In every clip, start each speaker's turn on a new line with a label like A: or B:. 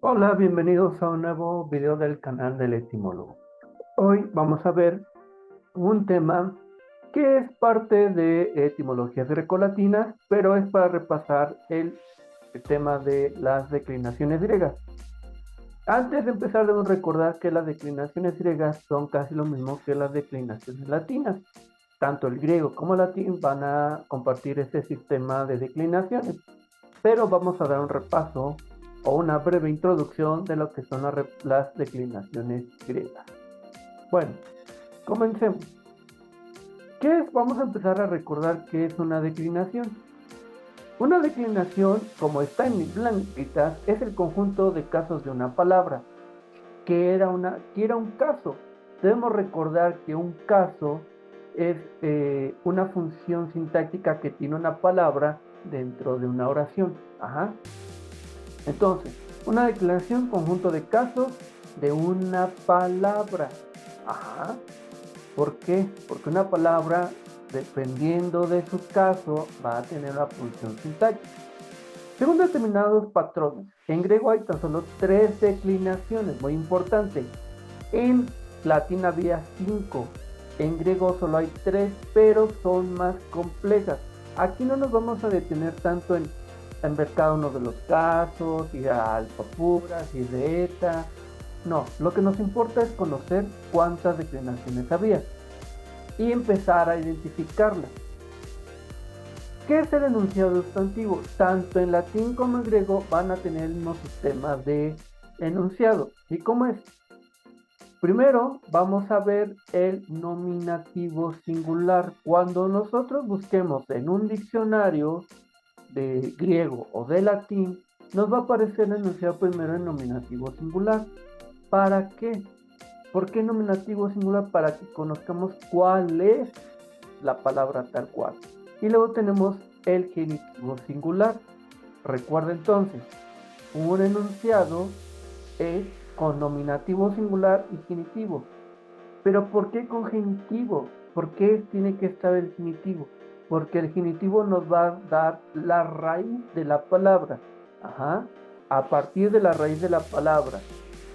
A: Hola, bienvenidos a un nuevo video del canal del etimólogo. Hoy vamos a ver un tema que es parte de etimologías grecolatinas, pero es para repasar el tema de las declinaciones griegas. Antes de empezar, debemos recordar que las declinaciones griegas son casi lo mismo que las declinaciones latinas. Tanto el griego como el latín van a compartir ese sistema de declinaciones, pero vamos a dar un repaso o una breve introducción de lo que son las declinaciones griegas. Bueno, comencemos. ¿Qué es? Vamos a empezar a recordar qué es una declinación. Una declinación, como está en mis blanquitas, es el conjunto de casos de una palabra, que era un caso. Debemos recordar que un caso es una función sintáctica que tiene una palabra dentro de una oración. Ajá. Entonces, una declaración, conjunto de casos de una palabra. Ajá. ¿Por qué? Porque una palabra, dependiendo de su caso, va a tener una función sintáctica. Según determinados patrones, en griego hay tan solo tres declinaciones, muy importante. En latín había cinco, en griego solo hay tres, pero son más complejas. Aquí no nos vamos a detener tanto en ver cada uno de los casos, y alfa puras, y de eta. No, lo que nos importa es conocer cuántas declinaciones había y empezar a identificarlas. ¿Qué es el enunciado sustantivo? Tanto en latín como en griego van a tener el mismo sistema de enunciado. ¿Y cómo es? Primero vamos a ver el nominativo singular. Cuando nosotros busquemos en un diccionario de griego o de latín, nos va a aparecer el enunciado primero en nominativo singular. ¿Para qué? ¿Por qué nominativo singular? Para que conozcamos cuál es la palabra tal cual. Y luego tenemos el genitivo singular. Recuerda entonces, un enunciado es con nominativo singular y genitivo. Pero ¿por qué con genitivo? ¿Por qué tiene que estar el genitivo? Porque el genitivo nos va a dar la raíz de la palabra. Ajá. A partir de la raíz de la palabra,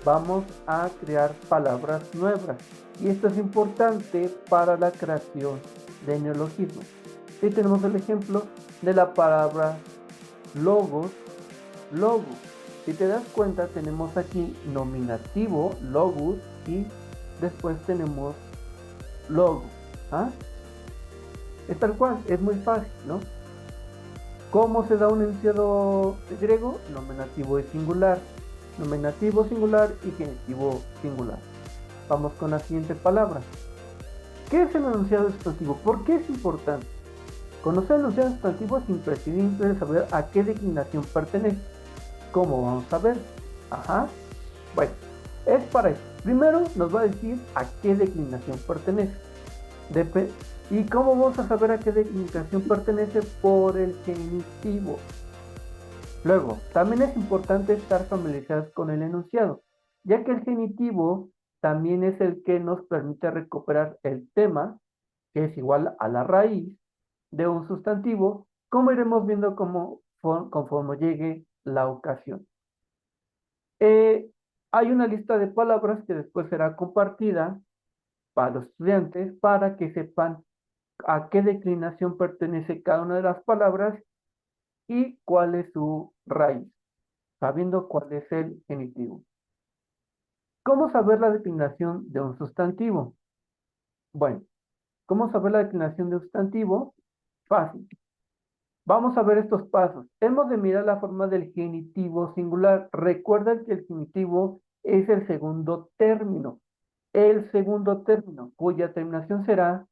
A: vamos a crear palabras nuevas. Y esto es importante para la creación de neologismos. Y tenemos el ejemplo de la palabra logos, logo. Si te das cuenta, tenemos aquí nominativo, logus, y después tenemos logo. ¿Ah? Es tal cual, es muy fácil, ¿no? ¿Cómo se da un enunciado griego? Nominativo y singular. Nominativo singular y genitivo singular. Vamos con la siguiente palabra. ¿Qué es el enunciado sustantivo? ¿Por qué es importante? Conocer el enunciado sustantivo es imprescindible saber a qué declinación pertenece. ¿Cómo vamos a ver? Ajá. Bueno, es para eso. Primero nos va a decir a qué declinación pertenece. Dep- ¿Y cómo vamos a saber a qué declinación pertenece? Por el genitivo. Luego, también es importante estar familiarizados con el enunciado, ya que el genitivo también es el que nos permite recuperar el tema, que es igual a la raíz de un sustantivo, como iremos viendo conforme llegue la ocasión. Eh, Hay una lista de palabras que después será compartida para los estudiantes para que sepan a qué declinación pertenece cada una de las palabras y cuál es su raíz, sabiendo cuál es el genitivo. ¿Cómo saber la declinación de un sustantivo? Bueno, ¿cómo saber la declinación de un sustantivo? Fácil. Vamos a ver estos pasos. Hemos de mirar la forma del genitivo singular. Recuerda que el genitivo es el segundo término. El segundo término, cuya terminación será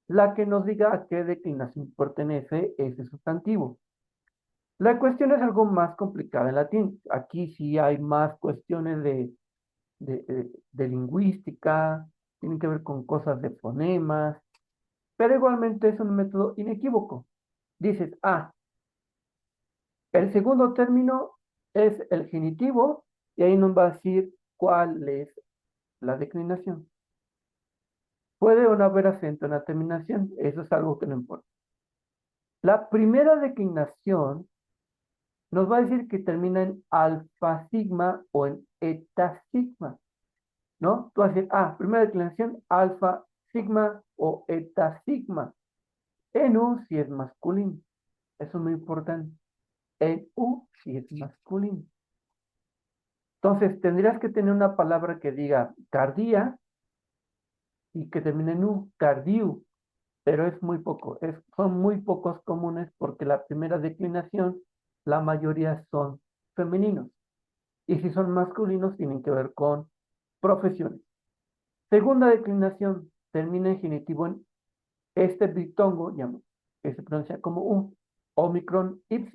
A: la que nos diga a qué declinación pertenece ese sustantivo. La cuestión es algo más complicada en latín. Aquí sí hay más cuestiones de lingüística, tienen que ver con cosas de fonemas, pero igualmente es un método inequívoco. Dices, el segundo término es el genitivo y ahí nos va a decir cuál es la declinación. Puede o no haber acento en la terminación, eso es algo que no importa. La primera declinación nos va a decir que termina en alfa sigma o en eta sigma, ¿no? Tú vas a decir, primera declinación, alfa sigma o eta sigma. En U si es masculino. Eso es muy importante. En U si es masculino. Entonces, tendrías que tener una palabra que diga cardía y que termine en U, cardiu, pero es muy poco, son muy pocos comunes porque la primera declinación, la mayoría son femeninos. Y si son masculinos, tienen que ver con profesiones. Segunda declinación, termina en genitivo en este diptongo, que se pronuncia como U, omicron Y,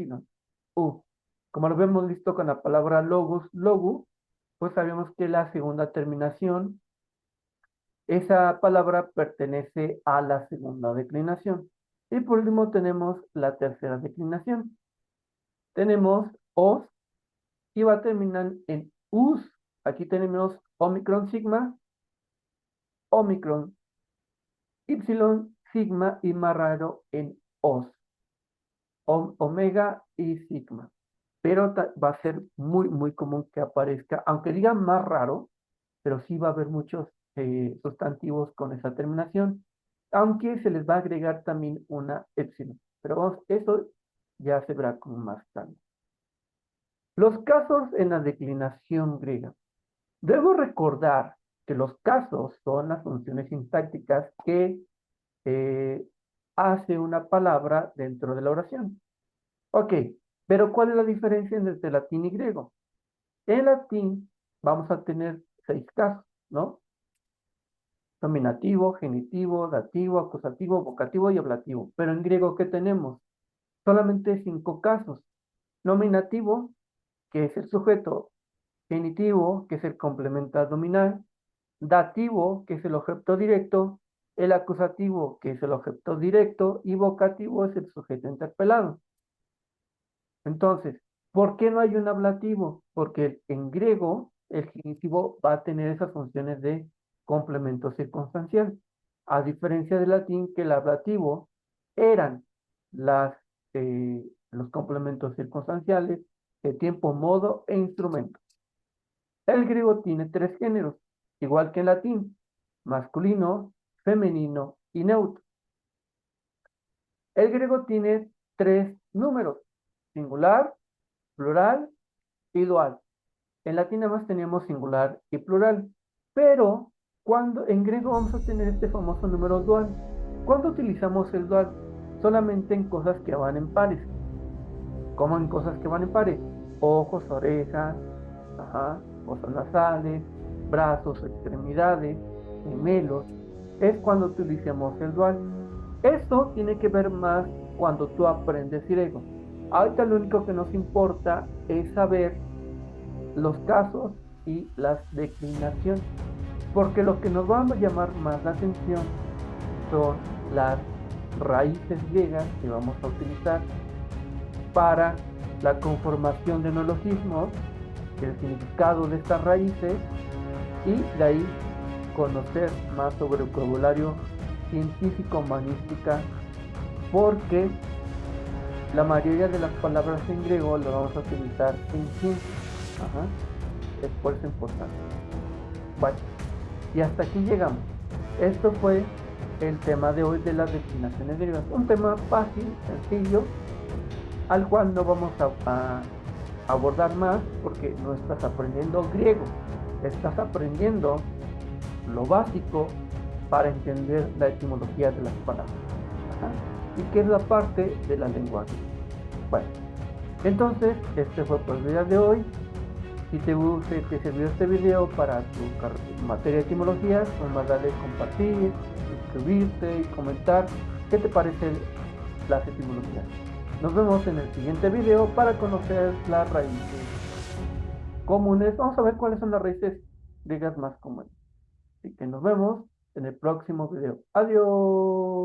A: U. Como lo hemos visto con la palabra logos, logu, pues sabemos que la segunda terminación, esa palabra pertenece a la segunda declinación. Y por último tenemos la tercera declinación. Tenemos os y va a terminar en us. Aquí tenemos omicron sigma, omicron y sigma y más raro en os, omega y sigma. Pero va a ser muy, muy común que aparezca, aunque diga más raro, pero sí va a haber muchos sustantivos con esa terminación, aunque se les va a agregar también una epsilon. Pero vamos, eso ya se verá con más calma. Los casos en la declinación griega. Debo recordar que los casos son las funciones sintácticas que hace una palabra dentro de la oración. Ok, pero ¿cuál es la diferencia entre latín y griego? En latín vamos a tener 6 casos, ¿no? Nominativo, genitivo, dativo, acusativo, vocativo y ablativo. Pero en griego, ¿qué tenemos? Solamente 5 casos. Nominativo, que es el sujeto; genitivo, que es el complemento nominal; dativo, que es el objeto directo; el acusativo, que es el objeto directo; y vocativo es el sujeto interpelado. Entonces, ¿por qué no hay un ablativo? Porque en griego el genitivo va a tener esas funciones de complemento circunstancial, a diferencia del latín que el ablativo eran las, los complementos circunstanciales de tiempo, modo e instrumento. El griego tiene 3 géneros, igual que en latín: masculino, femenino y neutro. El griego tiene 3 números: singular, plural y dual. En latín nada más teníamos singular y plural, pero cuando en griego vamos a tener este famoso número dual. ¿Cuándo utilizamos el dual? Solamente en cosas que van en pares. ¿Cómo en cosas que van en pares? Ojos, orejas, fosas nasales, brazos, extremidades, gemelos. Es cuando utilicemos el dual. Esto tiene que ver más cuando tú aprendes griego. Ahorita lo único que nos importa es saber los casos y las declinaciones, porque lo que nos va a llamar más la atención son las raíces griegas que vamos a utilizar para la conformación de neologismos, el significado de estas raíces, y de ahí conocer más sobre el vocabulario científico-humanística, porque la mayoría de las palabras en griego las vamos a utilizar en ciencia. Es por eso importante. Bueno, y hasta aquí llegamos. Esto fue el tema de hoy de las declinaciones griegas. Un tema fácil, sencillo, al cual no vamos a abordar más porque no estás aprendiendo griego. Estás aprendiendo lo básico para entender la etimología de las palabras. Y que es la parte de la lenguaje. Bueno, entonces este fue por el día de hoy. Si te sirvió este video para tu materia de etimologías, pues más dale compartir, suscribirte y comentar qué te parecen las etimologías. Nos vemos en el siguiente video para conocer las raíces comunes. Vamos a ver cuáles son las raíces griegas más comunes. Así que nos vemos en el próximo video. Adiós.